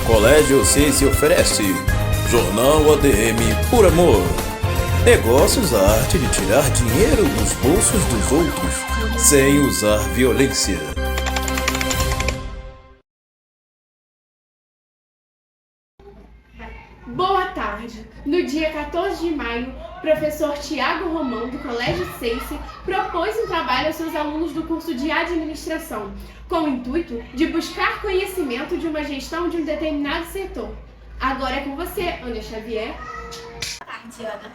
Colégio Ciência oferece Jornal ADM por Amor. Negócios, a arte de tirar dinheiro dos bolsos dos outros sem usar violência. Boa tarde! No dia 14 de maio, o professor Tiago Romão, do Colégio Ciência, propôs um trabalho aos seus alunos do curso de administração, com o intuito de buscar conhecimento de uma gestão de um determinado setor. Agora é com você, Ana Xavier. Boa tarde, Ana.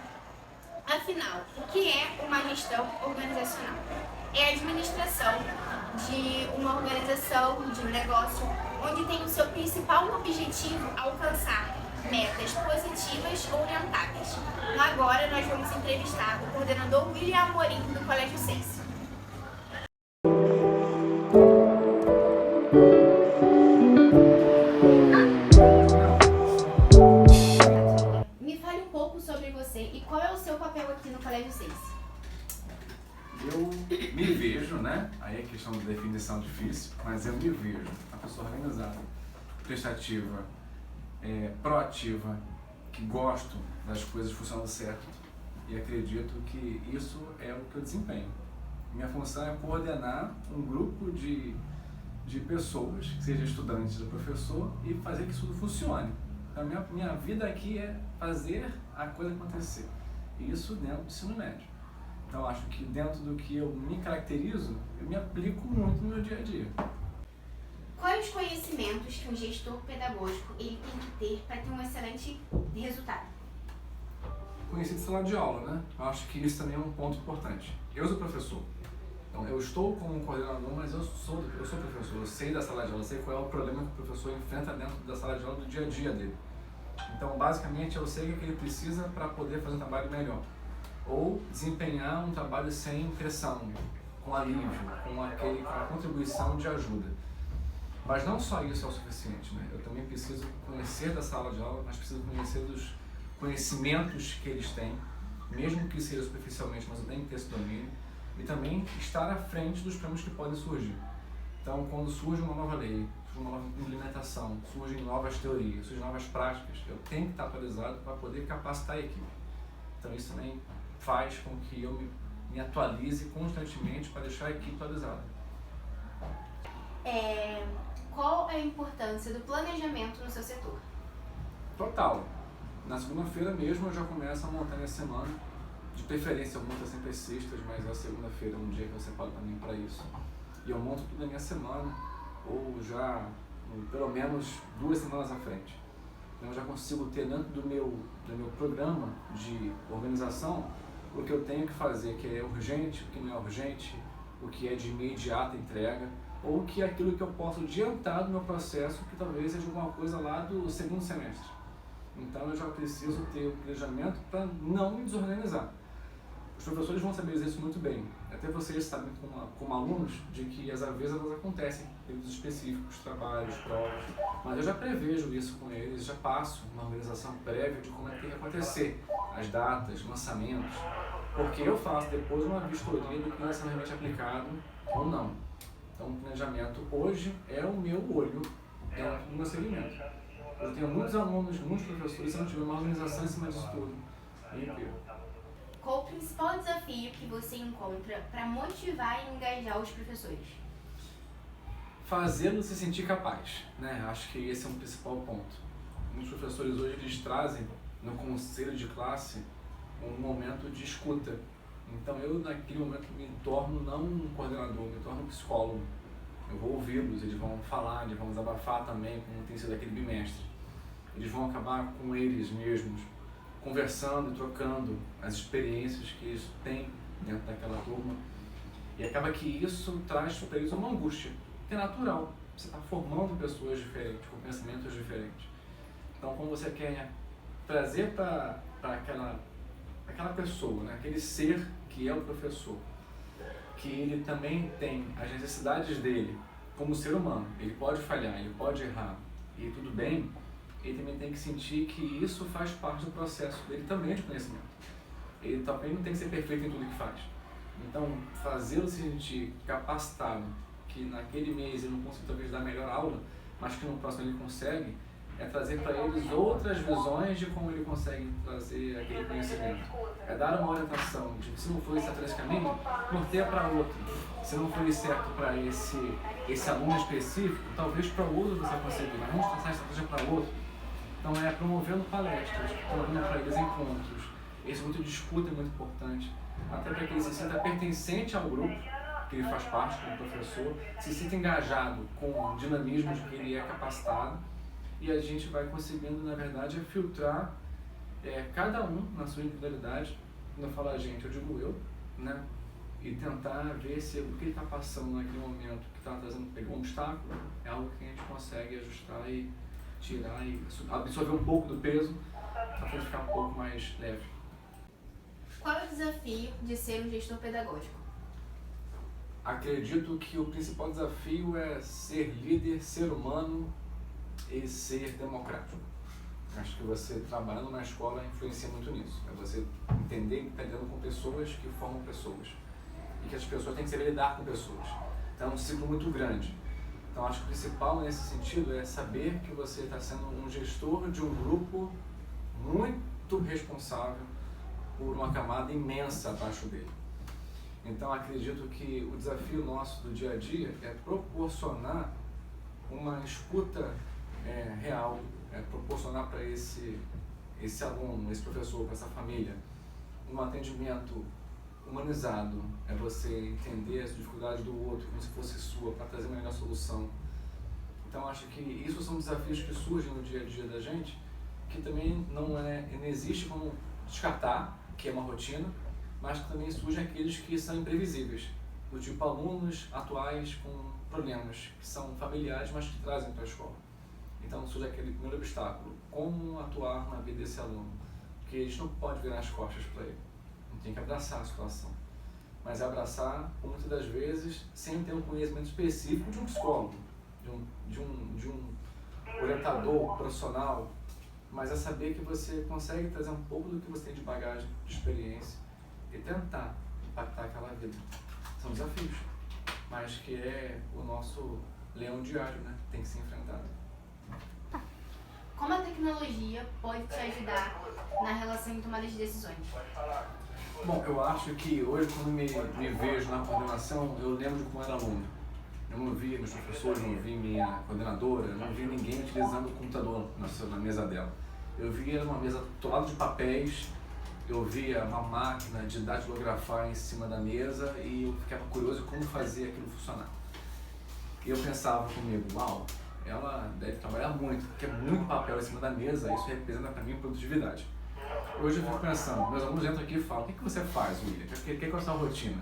Afinal, o que é uma gestão organizacional? É a administração de uma organização, de um negócio, onde tem o seu principal objetivo alcançar metas positivas ou rentáveis. Agora nós vamos entrevistar o coordenador William Amorim, do Colégio Ciência. Me fale um pouco sobre você e qual é o seu papel aqui no Colégio Ciência. Eu me vejo, né? Aí é questão de definição difícil, mas eu me vejo uma pessoa organizada, prestativa, proativa, que gosto das coisas funcionando certo e acredito que isso é o que eu desempenho. Minha função é coordenar um grupo de pessoas, que sejam estudantes do professor, e fazer que isso tudo funcione. Então, minha vida aqui é fazer a coisa acontecer, e isso dentro do ensino médio. Então, acho que dentro do que eu me caracterizo, eu me aplico muito no meu dia a dia. Quais os conhecimentos que um gestor pedagógico ele tem que ter para ter um excelente resultado? Conheci de sala de aula, né? Eu acho que isso também é um ponto importante. Eu sou professor, então eu estou como um coordenador, mas eu sou professor, eu sei da sala de aula, eu sei qual é o problema que o professor enfrenta dentro da sala de aula do dia a dia dele. Então, basicamente, eu sei o que ele precisa para poder fazer um trabalho melhor, ou desempenhar um trabalho sem pressão, com alívio, com a contribuição de ajuda. Mas não só isso é o suficiente, né? Eu também preciso conhecer da sala de aula, mas preciso conhecer dos conhecimentos que eles têm, mesmo que seja superficialmente, mas eu tenho que ter esse domínio, e também estar à frente dos problemas que podem surgir. Então, quando surge uma nova lei, surge uma nova implementação, surgem novas teorias, surgem novas práticas, eu tenho que estar atualizado para poder capacitar a equipe. Então, isso também faz com que eu me atualize constantemente para deixar a equipe atualizada. Qual é a importância do planejamento no seu setor? Total. Na segunda-feira mesmo eu já começo a montar minha semana. De preferência eu monto sempre as sextas, mas a segunda-feira é um dia que eu separo para mim para isso. E eu monto tudo na minha semana, ou já pelo menos 2 semanas à frente. Então eu já consigo ter dentro do meu programa de organização o que eu tenho que fazer, que é urgente, o que não é urgente, o que é de imediata entrega, ou que é aquilo que eu posso adiantar do meu processo, que talvez seja alguma coisa lá do segundo semestre. Então eu já preciso ter o planejamento para não me desorganizar. Os professores vão saber isso muito bem, até vocês sabem como alunos, de que às vezes elas acontecem, períodos específicos, trabalhos, provas, mas eu já prevejo isso com eles, já passo uma organização prévia de como é que tem que acontecer, as datas, lançamentos, porque eu faço depois uma vistoria do que vai ser realmente aplicado ou não. Então, o planejamento hoje é o meu olho dentro do meu segmento. Eu tenho muitos alunos, muitos professores, se não tiver uma organização em cima disso tudo, é incrível. Qual o principal desafio que você encontra para motivar e engajar os professores? Fazê-lo se sentir capaz, né? Acho que esse é um principal ponto. Muitos professores hoje eles trazem no conselho de classe um momento de escuta. Então eu naquele momento me torno não um coordenador, me torno um psicólogo. Eu vou ouvi-los, eles vão falar, eles vão desabafar também, como tem sido aquele bimestre. Eles vão acabar com eles mesmos, conversando e trocando as experiências que eles têm dentro daquela turma. E acaba que isso traz para eles uma angústia, que é natural. Você está formando pessoas diferentes, com pensamentos diferentes. Então, quando você quer trazer para aquela pessoa, né, aquele ser que é o professor, que ele também tem as necessidades dele como ser humano, ele pode falhar, ele pode errar, e tudo bem, ele também tem que sentir que isso faz parte do processo dele também de conhecimento. Ele também não tem que ser perfeito em tudo que faz. Então, fazê-lo se sentir capacitado, que naquele mês ele não conseguiu talvez dar a melhor aula, mas que no próximo ele consegue, é trazer para eles outras visões de como ele consegue trazer aquele conhecimento. É dar uma orientação de que se não for esse caminho, norteia para outro. Se não foi certo para esse aluno específico, talvez para o outro você consiga, mas vamos traçar a estratégia para outro. Então é promovendo palestras, promovendo para eles encontros. Esse muito de disputa é muito importante, até para que ele se sinta pertencente ao grupo, que ele faz parte como professor, se sinta engajado com o dinamismo de que ele é capacitado, e a gente vai conseguindo, na verdade, filtrar cada um na sua individualidade. Quando eu falo a gente, eu digo eu, né? E tentar ver se o que ele está passando naquele momento, que está trazendo um obstáculo, é algo que a gente consegue ajustar e tirar e absorver um pouco do peso para ficar um pouco mais leve. Qual é o desafio de ser um gestor pedagógico? Acredito que o principal desafio é ser líder, ser humano e ser democrático. Acho que você trabalhando na escola influencia muito nisso. É você entender que está lidando com pessoas que formam pessoas. E que as pessoas têm que saber lidar com pessoas. Então é um ciclo muito grande. Então acho que o principal nesse sentido é saber que você está sendo um gestor de um grupo muito responsável por uma camada imensa abaixo dele. Então acredito que o desafio nosso do dia a dia é proporcionar uma escuta real, proporcionar para esse aluno, esse professor, para essa família, um atendimento humanizado, é você entender as dificuldades do outro como se fosse sua, para trazer uma melhor solução. Então acho que isso são desafios que surgem no dia a dia da gente, que também não existe como descartar, que é uma rotina, mas que também surgem aqueles que são imprevisíveis, do tipo alunos atuais com problemas que são familiares, mas que trazem para a escola. Então surge aquele primeiro obstáculo, como atuar na vida desse aluno, porque a gente não pode virar as costas para ele, a gente tem que abraçar a situação, mas abraçar muitas das vezes sem ter um conhecimento específico de um psicólogo, de um orientador profissional, mas é saber que você consegue trazer um pouco do que você tem de bagagem, de experiência, e tentar impactar aquela vida. São desafios, mas que é o nosso leão diário, né? Tem que ser enfrentado. Como a tecnologia pode te ajudar na relação em tomada de decisões? Bom, eu acho que hoje, quando me vejo na coordenação, eu lembro de como era aluno. Eu não vi meus professores, não vi minha coordenadora, não vi ninguém utilizando o computador na mesa dela. Eu via uma mesa toda de papéis, eu via uma máquina de datilografar em cima da mesa e eu ficava curioso como fazer aquilo funcionar. E eu pensava comigo, uau, ela deve trabalhar muito, porque é muito papel em cima da mesa, isso representa para mim produtividade. Hoje eu fico pensando, meus alunos entram aqui e falam, o que você faz, William? O que é a sua rotina?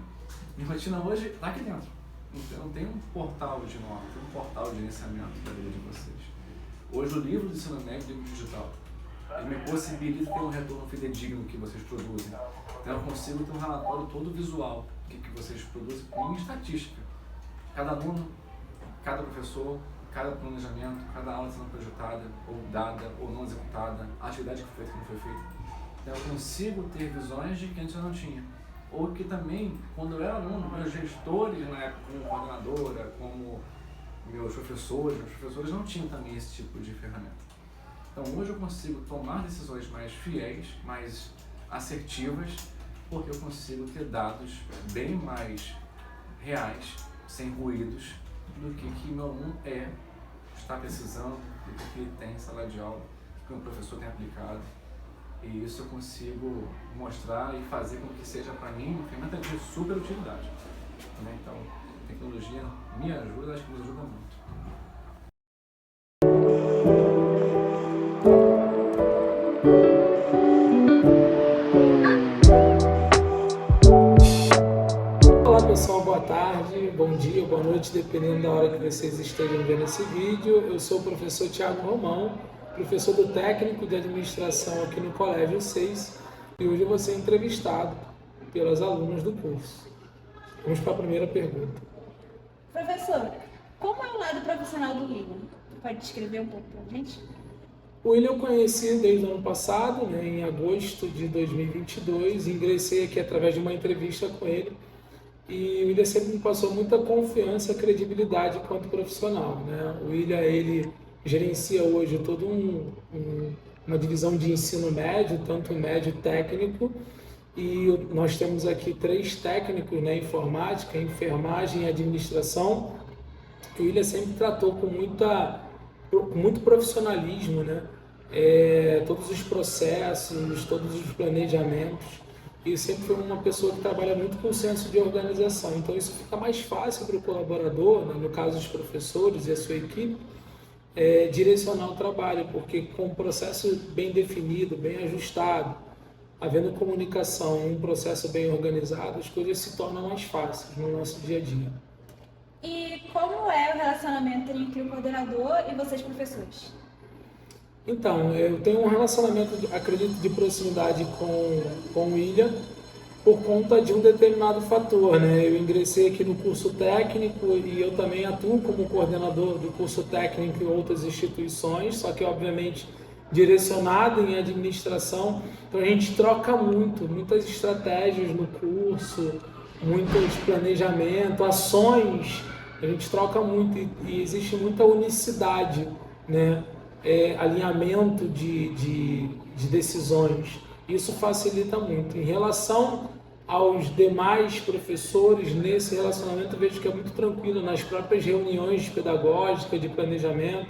Minha rotina hoje está aqui dentro. Então tem um portal de nota, tem um portal de gerenciamento da vida de vocês. Hoje o livro do ensino médio, o livro digital, ele me possibilita ter um retorno fidedigno que vocês produzem. Então eu consigo ter um relatório todo visual do que vocês produzem em estatística. Cada aluno, cada professor, cada planejamento, cada aula sendo projetada, ou dada, ou não executada, a atividade que foi feita, que não foi feita. Então eu consigo ter visões de que antes eu não tinha. Ou que também, quando eu era aluno, meus gestores na época, como coordenadora, como meus professores não tinham também esse tipo de ferramenta. Então hoje eu consigo tomar decisões mais fiéis, mais assertivas, porque eu consigo ter dados bem mais reais, sem ruídos, do que meu aluno está precisando, do que ele tem em sala de aula, que o professor tem aplicado. E isso eu consigo mostrar e fazer com que seja para mim uma ferramenta de super utilidade. Então, a tecnologia me ajuda, acho que nos ajuda muito. Olá pessoal, boa tarde, bom dia, boa noite, dependendo da hora que vocês estejam vendo esse vídeo. Eu sou o professor Thiago Romão, professor do técnico de administração aqui no Colégio 6, e hoje eu vou ser entrevistado pelas alunas do curso. Vamos para a primeira pergunta. Professor, como é o lado profissional do William? Pode descrever um pouco para a gente? O William eu conheci desde o ano passado, em agosto de 2022, ingressei aqui através de uma entrevista com ele, e o William sempre me passou muita confiança e credibilidade quanto profissional. O William, ele gerencia hoje toda uma divisão de ensino médio, tanto médio técnico, e nós temos aqui 3 técnicos, né, informática, enfermagem e administração. O William sempre tratou com muito profissionalismo, né, todos os processos, todos os planejamentos, e sempre foi uma pessoa que trabalha muito com senso de organização. Então isso fica mais fácil para o colaborador, né, no caso os professores e a sua equipe, direcionar o trabalho, porque com um processo bem definido, bem ajustado, havendo comunicação e um processo bem organizado, as coisas se tornam mais fáceis no nosso dia a dia. E como é o relacionamento entre o coordenador e vocês, professores? Então, eu tenho um relacionamento, acredito, de proximidade com o William por conta de um determinado fator, né? Eu ingressei aqui no curso técnico e eu também atuo como coordenador do curso técnico em outras instituições, só que, obviamente, direcionado em administração. Então, a gente troca muitas estratégias no curso, muitos planejamentos, ações, a gente troca muito e existe muita unicidade, né? Alinhamento de decisões. Isso facilita muito. Em relação aos demais professores, nesse relacionamento eu vejo que é muito tranquilo. Nas próprias reuniões pedagógicas, de planejamento,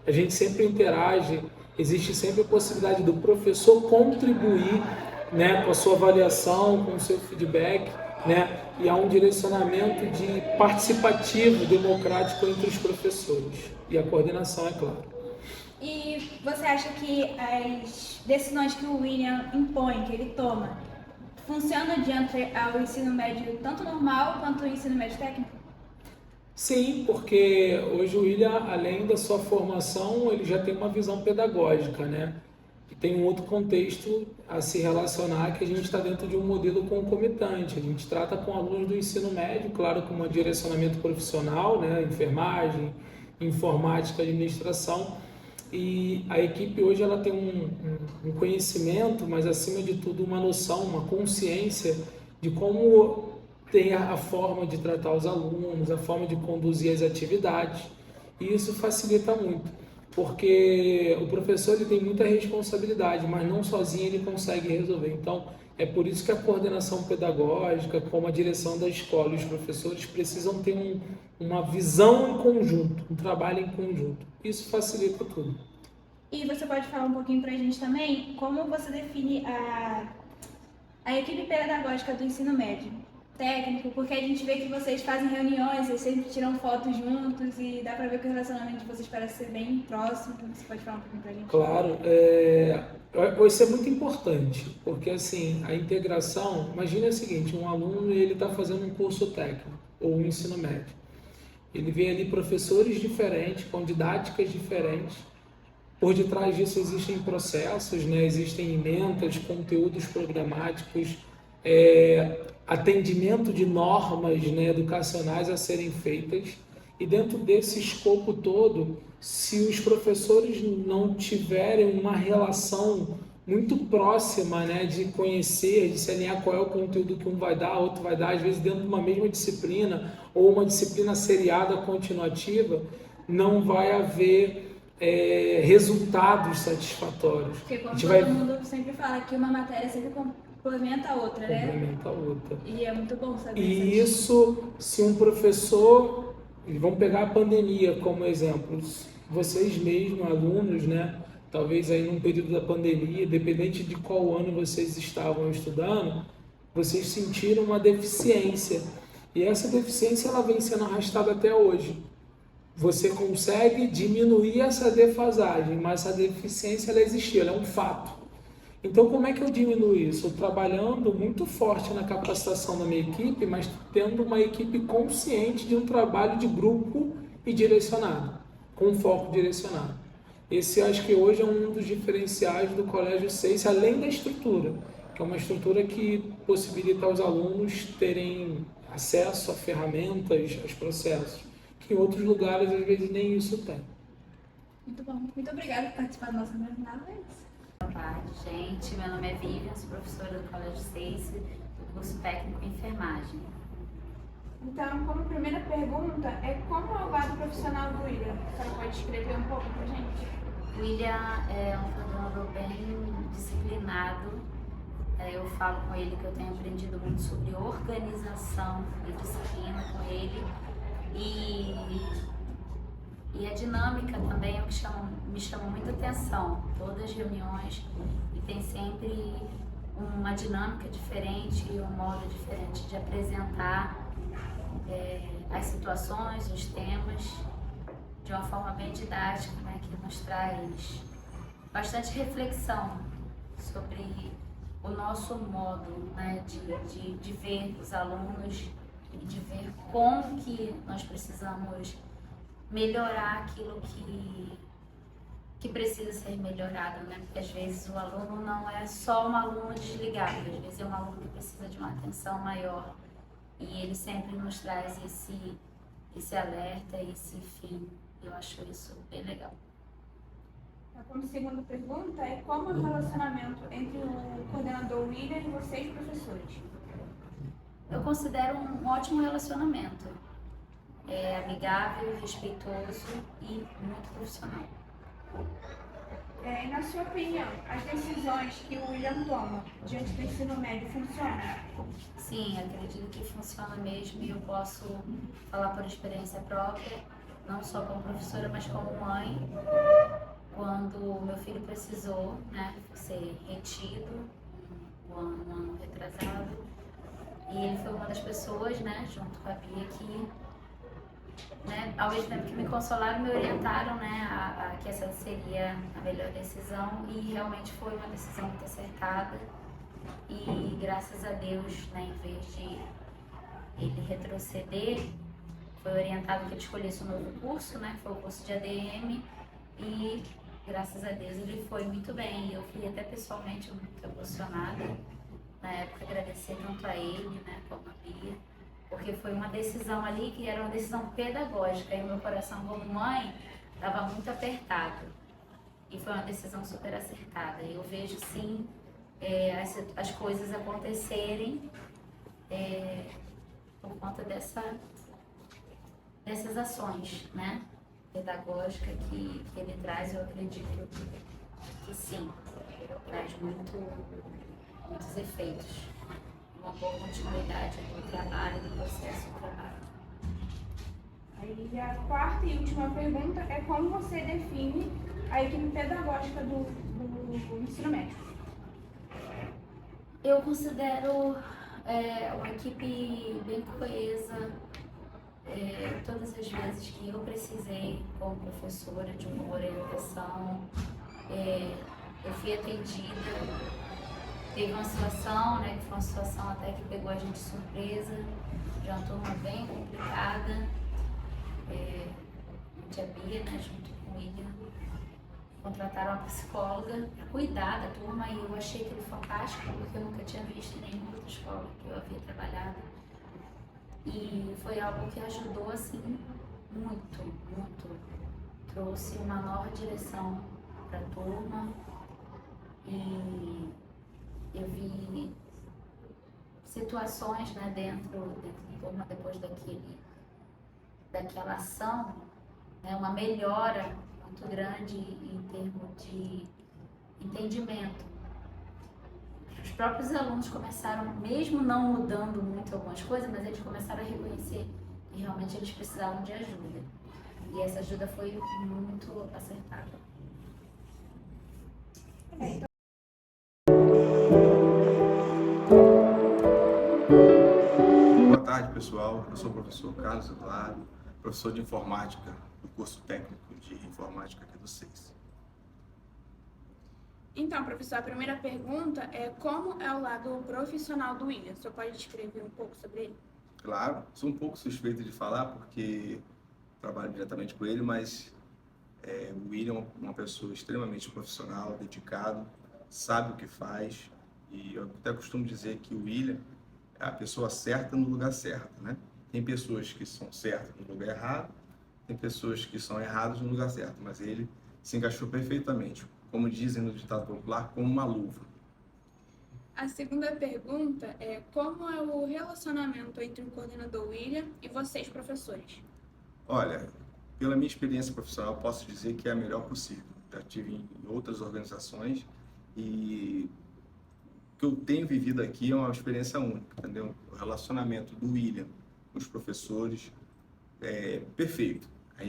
a gente sempre interage, existe sempre a possibilidade do professor contribuir, né, com a sua avaliação, com o seu feedback, né, e há um direcionamento de participativo, democrático entre os professores. E a coordenação, é claro. E você acha que as decisões que o William impõe, que ele toma, funcionam diante ao ensino médio tanto normal quanto o ensino médio técnico? Sim, porque hoje o William, além da sua formação, ele já tem uma visão pedagógica, né? E tem um outro contexto a se relacionar, que a gente está dentro de um modelo concomitante. A gente trata com alunos do ensino médio, claro, com um direcionamento profissional, né? Enfermagem, informática, administração. E a equipe hoje ela tem um conhecimento, mas acima de tudo uma noção, uma consciência de como ter a forma de tratar os alunos, a forma de conduzir as atividades. E isso facilita muito, porque o professor ele tem muita responsabilidade, mas não sozinho ele consegue resolver. Então, é por isso que a coordenação pedagógica, como a direção da escola e os professores precisam ter uma visão em conjunto, um trabalho em conjunto. Isso facilita tudo. E você pode falar um pouquinho para a gente também como você define a equipe pedagógica do ensino médio técnico, porque a gente vê que vocês fazem reuniões, vocês sempre tiram fotos juntos e dá para ver que o relacionamento de vocês parece ser bem próximo. Você pode falar um pouquinho para a gente? Claro, isso é muito importante, porque assim, a integração, imagina o seguinte, um aluno ele está fazendo um curso técnico ou um ensino médio. Ele vê ali professores diferentes, com didáticas diferentes. Por detrás disso existem processos, né? Existem emendas, conteúdos programáticos, atendimento de normas, né, educacionais a serem feitas. E dentro desse escopo todo, se os professores não tiverem uma relação muito próxima, né, de conhecer, de se alinhar qual é o conteúdo que um vai dar, outro vai dar, às vezes dentro de uma mesma disciplina, ou uma disciplina seriada continuativa, não vai haver resultados satisfatórios. Porque como todo mundo sempre fala que uma matéria sempre complementa a outra, né? Complementa a outra. E é muito bom saber E isso, se um professor, vamos pegar a pandemia como exemplo, vocês mesmos, alunos, né? Talvez aí num período da pandemia, dependente de qual ano vocês estavam estudando, vocês sentiram uma deficiência. E essa deficiência ela vem sendo arrastada até hoje. Você consegue diminuir essa defasagem, mas essa deficiência ela existiu, ela é um fato. Então, como é que eu diminuo isso? Trabalhando muito forte na capacitação da minha equipe, mas tendo uma equipe consciente de um trabalho de grupo e direcionado, com foco direcionado. Esse, acho que hoje é um dos diferenciais do Colégio Seice, além da estrutura, que é uma estrutura que possibilita aos alunos terem acesso a ferramentas, aos processos, que em outros lugares, às vezes, nem isso tem. Muito bom. Muito obrigada por participar da nossa jornada. Boa tarde, gente. Meu nome é Vivian, sou professora do Colégio Seice, do curso técnico em enfermagem. Então, como primeira pergunta, como é o lado profissional do William? A senhora pode escrever um pouco pra gente? O William é um coordenador bem disciplinado. Eu falo com ele que eu tenho aprendido muito sobre organização e disciplina com ele. E a dinâmica também é o que me chama muita atenção. Todas as reuniões, e tem sempre uma dinâmica diferente e um modo diferente de apresentar as situações, os temas, de uma forma bem didática, né, que nos traz bastante reflexão sobre o nosso modo, né, de ver os alunos e de ver como que nós precisamos melhorar aquilo que precisa ser melhorado, né? Porque às vezes o aluno não é só um aluno desligado, às vezes é um aluno que precisa de uma atenção maior. E ele sempre nos traz esse alerta, esse fim. Eu acho isso bem legal. Como segunda pergunta, como é o relacionamento entre o coordenador William e vocês, professores? Eu considero um ótimo relacionamento. É amigável, respeitoso e muito profissional. Na sua opinião, as decisões que o William toma diante do ensino médio funcionam? Sim, acredito que funciona mesmo e eu posso falar por experiência própria, não só como professora, mas como mãe. Quando meu filho precisou, né, ser retido, um ano retrasado, e ele foi uma das pessoas, né, junto com a Bia, que, né, ao mesmo tempo que me consolaram, me orientaram, né, a que essa seria a melhor decisão, e realmente foi uma decisão muito acertada. E graças a Deus, né, em vez de ele retroceder, foi orientado que ele escolhesse um novo curso, né, que foi o curso de ADM, e graças a Deus ele foi muito bem. Eu fui até pessoalmente muito emocionada, na época agradecer tanto a ele, né, como a Bia, porque foi uma decisão ali que era uma decisão pedagógica e o meu coração como mãe estava muito apertado. E foi uma decisão super acertada. Eu vejo sim as coisas acontecerem por conta dessas ações, né, pedagógicas que ele traz. Eu acredito que sim, traz muitos efeitos, uma boa continuidade do trabalho, do processo do trabalho. Aí a quarta e última pergunta é como você define a equipe pedagógica do ensino médio? Eu considero uma equipe bem coesa. Todas as vezes que eu precisei, como professora, de uma orientação, eu fui atendida. Teve uma situação, né, que foi uma situação até que pegou a gente de surpresa, de uma turma bem complicada. A tia Bia, né, junto com o William, contrataram uma psicóloga para cuidar da turma e eu achei aquilo fantástico, porque eu nunca tinha visto em nenhuma outra escola que eu havia trabalhado. E foi algo que ajudou, assim, muito. Trouxe uma nova direção para a turma e eu vi situações, né, dentro da turma depois daquela ação, né, uma melhora muito grande em termos de entendimento. Os próprios alunos começaram, mesmo não mudando muito algumas coisas, mas eles começaram a reconhecer que realmente eles precisavam de ajuda. E essa ajuda foi muito acertada. Boa tarde, pessoal. Eu sou o professor Carlos Eduardo, professor de informática do curso técnico de informática aqui do SEIS. Então, professor, a primeira pergunta é como é o lado profissional do William? O senhor pode descrever um pouco sobre ele? Claro, sou um pouco suspeito de falar porque trabalho diretamente com ele, mas o William é uma pessoa extremamente profissional, dedicado, sabe o que faz, e eu até costumo dizer que o William é a pessoa certa no lugar certo, né? Tem pessoas que são certas no lugar errado, tem pessoas que são erradas no lugar certo, mas ele se encaixou perfeitamente, como dizem no ditado popular, como uma luva. A segunda pergunta é como é o relacionamento entre o coordenador William e vocês, professores? Olha, pela minha experiência profissional, posso dizer que é a melhor possível. Já tive em outras organizações e o que eu tenho vivido aqui é uma experiência única, entendeu? O relacionamento do William com os professores é perfeito. A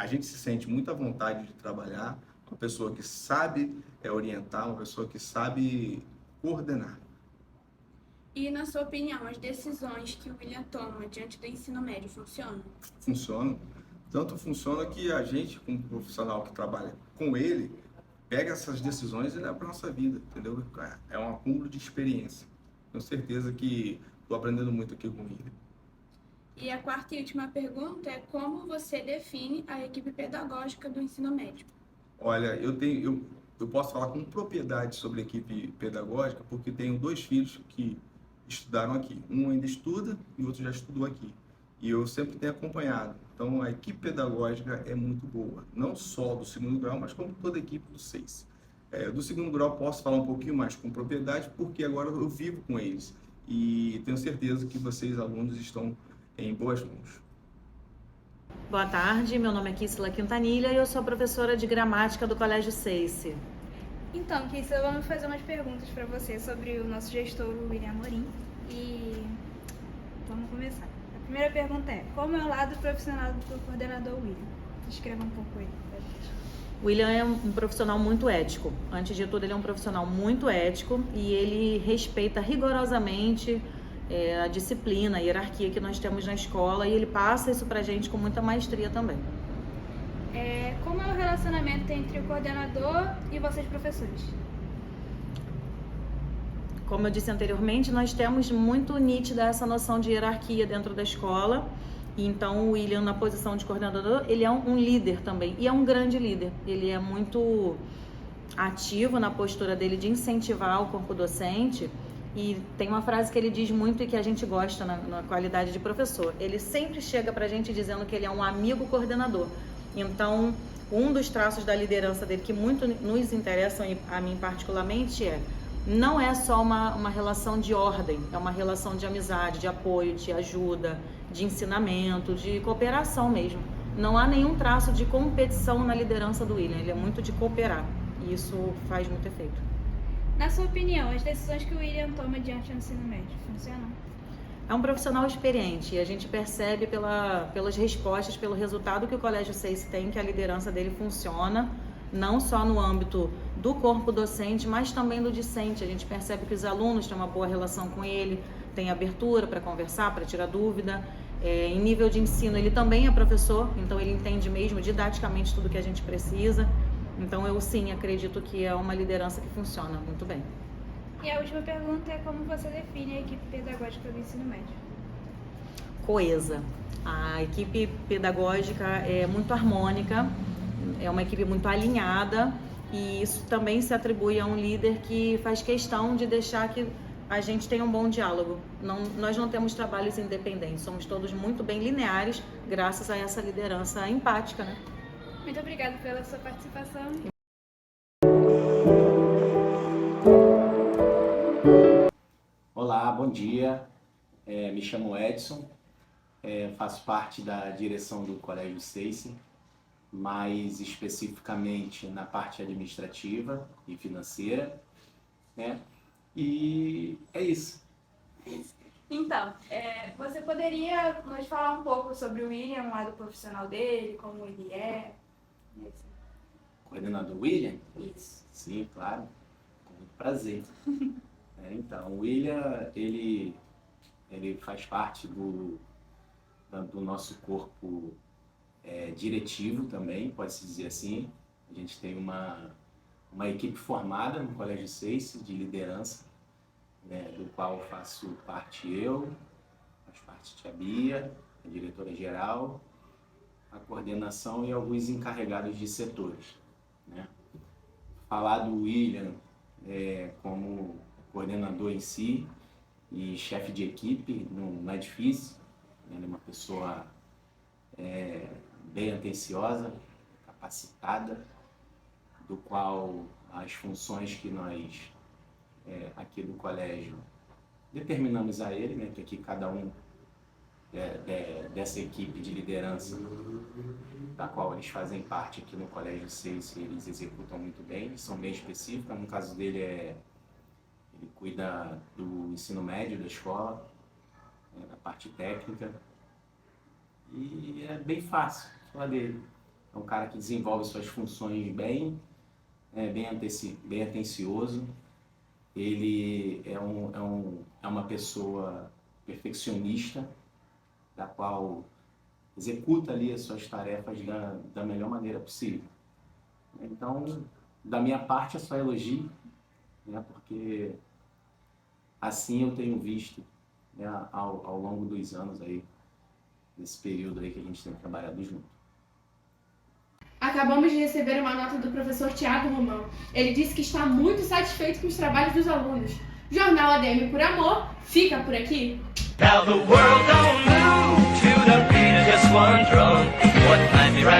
gente se sente muito à vontade de trabalhar, uma pessoa que sabe orientar, uma pessoa que sabe coordenar. E, na sua opinião, as decisões que o William toma diante do ensino médio funcionam? Funciona. Tanto funciona que a gente, como profissional que trabalha com ele, pega essas decisões e leva para a nossa vida, entendeu? É um acúmulo de experiência. Tenho certeza que estou aprendendo muito aqui com ele. E a quarta e última pergunta é como você define a equipe pedagógica do ensino médio? Olha, eu posso falar com propriedade sobre a equipe pedagógica porque tenho 2 filhos que estudaram aqui. Um ainda estuda e o outro já estudou aqui. E eu sempre tenho acompanhado. Então, a equipe pedagógica é muito boa. Não só do 2º grau, mas como toda a equipe do 6. Do 2º grau, posso falar um pouquinho mais com propriedade, porque agora eu vivo com eles. E tenho certeza que vocês, alunos, estão em boas mãos. Boa tarde, meu nome é Kissila Quintanilha e eu sou professora de gramática do Colégio Seice. Então, Kissila, vamos fazer umas perguntas para você sobre o nosso gestor, o William Amorim. E vamos começar. A primeira pergunta é, como é o lado profissional do coordenador William? Descreva um pouco ele pra gente. William é um profissional muito ético. Antes de tudo, ele é um profissional muito ético e ele respeita rigorosamente a disciplina, a hierarquia que nós temos na escola e ele passa isso pra gente com muita maestria também. Como é o relacionamento entre o coordenador e vocês, professores? Como eu disse anteriormente, nós temos muito nítida essa noção de hierarquia dentro da escola. Então, o William, na posição de coordenador, ele é um líder também. E é um grande líder. Ele é muito ativo na postura dele de incentivar o corpo docente. E tem uma frase que ele diz muito e que a gente gosta na qualidade de professor. Ele sempre chega pra gente dizendo que ele é um amigo coordenador. Então, um dos traços da liderança dele que muito nos interessam, e a mim particularmente, não é só uma relação de ordem, é uma relação de amizade, de apoio, de ajuda, de ensinamento, de cooperação mesmo. Não há nenhum traço de competição na liderança do William, ele é muito de cooperar e isso faz muito efeito. Na sua opinião, as decisões que o William toma diante do ensino médio funcionam? É um profissional experiente e a gente percebe pelas respostas, pelo resultado que o Colégio Seice tem, que a liderança dele funciona, não só no âmbito do corpo docente, mas também do discente. A gente percebe que os alunos têm uma boa relação com ele, tem abertura para conversar, para tirar dúvida. Em nível de ensino, ele também é professor, então ele entende mesmo didaticamente tudo que a gente precisa. Então eu sim acredito que é uma liderança que funciona muito bem. E a última pergunta é como você define a equipe pedagógica do ensino médio? Coesa. A equipe pedagógica é muito harmônica, é uma equipe muito alinhada e isso também se atribui a um líder que faz questão de deixar que a gente tenha um bom diálogo. Nós não temos trabalhos independentes, somos todos muito bem lineares graças a essa liderança empática, né? Muito obrigada pela sua participação. Olá, bom dia. Me chamo Edson, faço parte da direção do Colégio Seice, mais especificamente na parte administrativa e financeira, né? E é isso. Então, você poderia nos falar um pouco sobre o William, o lado profissional dele, como ele é? Coordenador William? Isso. Sim, claro. Com muito prazer. Então, o William, ele faz parte do nosso corpo diretivo também, pode-se dizer assim. A gente tem uma equipe formada no Colégio Seice de liderança, né, do qual faço parte faz parte a Tia Bia, a diretora-geral, a coordenação e alguns encarregados de setores, né? Falar do William como coordenador em si e chefe de equipe não é difícil. Ele é uma pessoa bem atenciosa, capacitada, do qual as funções que nós aqui do colégio, determinamos a ele, né, que aqui cada um dessa equipe de liderança da qual eles fazem parte aqui no Colégio 6, eles executam muito bem, são bem específicos. No caso dele, ele cuida do ensino médio da escola, da parte técnica, e é bem fácil falar dele. É um cara que desenvolve suas funções bem atencioso. Ele é uma pessoa perfeccionista, da qual executa ali as suas tarefas da melhor maneira possível. Então, da minha parte, é só elogio, né, porque assim eu tenho visto, né, ao longo dos anos aí, desse período aí que a gente tem trabalhado junto. Acabamos de receber uma nota do professor Thiago Romão. Ele disse que está muito satisfeito com os trabalhos dos alunos. Jornal ADM por Amor fica por aqui. Now the world don't move to the beat of just one drum. What might be right